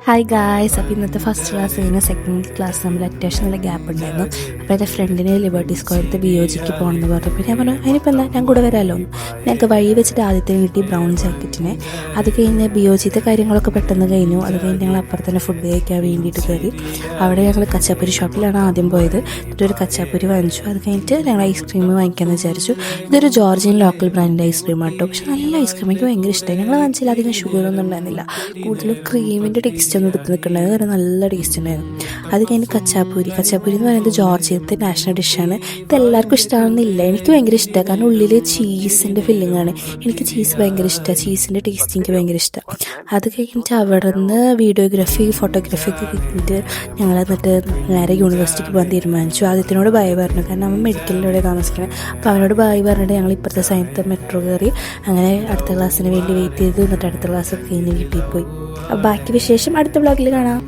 Hi guys. അപ്പോൾ ഇന്നത്തെ first class കഴിഞ്ഞ സെക്കൻഡ് ക്ലാസ് നമ്മൾ അത്യാവശ്യം നല്ല ഗ്യാപ്പ് ഉണ്ടായിരുന്നു. അപ്പോൾ എൻ്റെ ഫ്രണ്ടിനെ ലിബർട്ടി സ്ക്വയറിലത്തെ ബിയോജിക്ക് പോകണമെന്ന് പറഞ്ഞപ്പോൾ ഞാൻ പറഞ്ഞു അതിനിപ്പോൾ എന്താ ഞാൻ കൂടെ വരാമല്ലോ. ഞങ്ങൾക്ക് വഴി വെച്ചിട്ട് ആദ്യത്തെ കിട്ടി ബ്രൗൺ ജാക്കറ്റിനെ. അത് കഴിഞ്ഞ് ബിയോജിത്തെ കാര്യങ്ങളൊക്കെ പെട്ടെന്ന് കഴിഞ്ഞു. അത് കഴിഞ്ഞ് ഞങ്ങൾ അപ്പുറത്ത് തന്നെ ഫുഡ് കഴിക്കാൻ വേണ്ടിയിട്ട് കയറി. അവിടെ ഞങ്ങൾ കച്ചാപ്പൂരി ഷോപ്പിലാണ് ആദ്യം പോയത്. എന്നിട്ടൊരു കച്ചാപ്പൂരി വാങ്ങിച്ചു. അത് കഴിഞ്ഞിട്ട് ഞങ്ങൾ ഐസ്ക്രീം വാങ്ങിക്കാമെന്ന് വിചാരിച്ചു. ഇതൊരു ജോർജിയൻ ലോക്കൽ ബ്രാൻഡ് ഐസ്ക്രീം ആട്ടോ. പക്ഷെ നല്ല ഐസ്ക്രീം, എനിക്ക് ഭയങ്കര ഇഷ്ടമായി. ഞങ്ങൾ വാങ്ങിച്ചാൽ അധികം ഷുഗറൊന്നും ഉണ്ടായിരുന്നില്ല, കൂടുതലും ക്രീമിൻ്റെ ടെക്സ്റ്റ് ഒന്നും എടുത്ത് നിൽക്കുന്നുണ്ടായിരുന്നു. കാരണം നല്ല ടേസ്റ്റ് ഉണ്ടായിരുന്നു. അത് കഴിഞ്ഞ് കച്ചാപ്പൂരി എന്ന് പറയുന്നത് ജോർജിയത്തെ നാഷണൽ ഡിഷാണ്. ഇതെല്ലാവർക്കും ഇഷ്ടമാണെന്നില്ല, എനിക്ക് ഭയങ്കര ഇഷ്ടമാണ്. കാരണം ഉള്ളിൽ ചീസിൻ്റെ ഫില്ലിംഗ് ആണ്. എനിക്ക് ചീസ് ഭയങ്കര ഇഷ്ടമാണ്, ചീസിൻ്റെ ടേസ്റ്റ് എനിക്ക് ഭയങ്കര ഇഷ്ടമാണ്. അത് കഴിഞ്ഞിട്ട് അവിടെ നിന്ന് ഫോട്ടോഗ്രാഫി ഒക്കെ കിട്ടിയിട്ട് ഞങ്ങൾ എന്നിട്ട് നേരെ യൂണിവേഴ്സിറ്റിക്ക് പോകാൻ തീരുമാനിച്ചു. ആദ്യത്തിനോട് ബൈ പറഞ്ഞു, കാരണം അവൻ മെഡിക്കലിലൂടെ താമസിക്കണം. അപ്പോൾ അവനോട് ബൈ പറഞ്ഞിട്ട് ഞങ്ങൾ ഇപ്പുറത്തെ സൈനത്തെ മെട്രോ കയറി അങ്ങനെ അടുത്ത ക്ലാസ്സിന് വേണ്ടി വെയിറ്റ് ചെയ്തു. എന്നിട്ട് അടുത്ത ക്ലാസ് കഴിഞ്ഞ് വീട്ടിൽ പോയി. ബാക്കി വിശേഷം അടുത്ത വ്ളോഗിൽ കാണാം.